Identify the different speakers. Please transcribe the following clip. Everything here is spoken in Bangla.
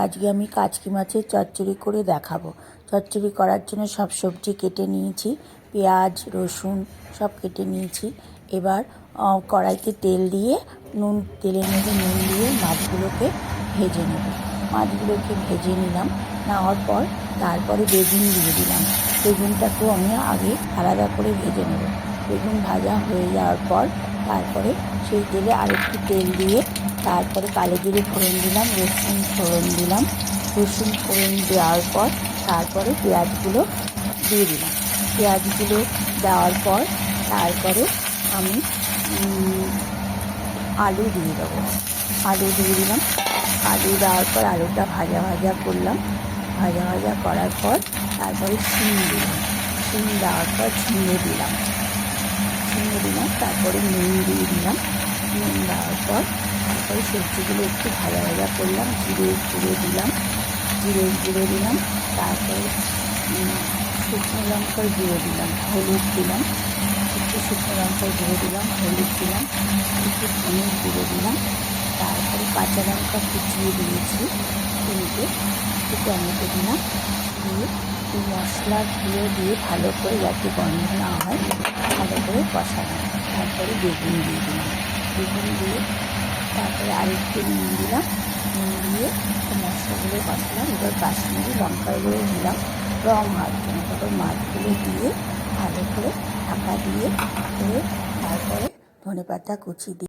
Speaker 1: আজকে আমি কাচকি মাছের চচ্চড়ি করে দেখাবো। চচ্চড়ি করার জন্য সব সবজি কেটে নিয়েছি, পেঁয়াজ রসুন সব কেটে নিয়েছি। এবার কড়াইতে তেল দিয়ে তেলের মধ্যে নুন দিয়ে মাছগুলোকে ভেজে নেব। মাছগুলোকে ভেজে নিলাম, নেওয়ার পর তারপরে বেগুন দিয়ে দিলাম। বেগুনটাকেও আমি আগে আলাদা করে ভেজে নেব। বেগুন ভাজা হয়ে যাওয়ার পর তারপরে সেই তেলে আরেকটু তেল দিয়ে তারপরে কালো জিরে ফোড়ন দিলাম, রসুন ফোড়ন দিলাম। রসুন ফোড়ন দেওয়ার পর তারপরে পেঁয়াজগুলো দিয়ে দিলাম। পেঁয়াজগুলো দেওয়ার পর তারপরে আমি আলু দিয়ে দেবো। আলু দিয়ে দিলাম। আলু দেওয়ার পর আলুটা ভাজা ভাজা করলাম। ভাজা ভাজা করার পর তারপরে শিম দিলাম। শিম দেওয়ার পর ঝিঙে দিলাম। তারপরে নুন দিয়ে দিলাম। নুন দেওয়ার পর তারপরে সবজিগুলো একটু ভাজা ভাজা করলাম। জিরের গুঁড়ো দিলাম। তারপরে শুকনো লঙ্কার গুঁড়ো দিলাম, হলুদ দিলাম। একটু শুকনো লঙ্কার গুঁড়ো দিলাম, হলুদ দিলাম, একটু ধনের গুঁড়ো দিলাম। তারপরে কাঁচা লঙ্কা কুচিয়ে দিয়েছি তিনটে, একটু টমেটো দিলাম। দিয়ে এই মশলাগুলো দিয়ে ভালো করে যাতে গন্ধ না হয় ভালো করে কষালাম। তারপরে বেগুন দিয়ে দিলাম। বেগুন দিয়ে তারপরে আরেকটু নুন দিলাম। নুন দিয়ে মশলাগুলো কষালাম। এবার কাশ্মীরি লঙ্কার গুঁড়ো দিলাম রং হওয়ার জন্য। তারপর মাছগুলো দিয়ে ভালো করে ঢাকা দিয়ে তারপরে ধনেপাতা কুচি দিয়ে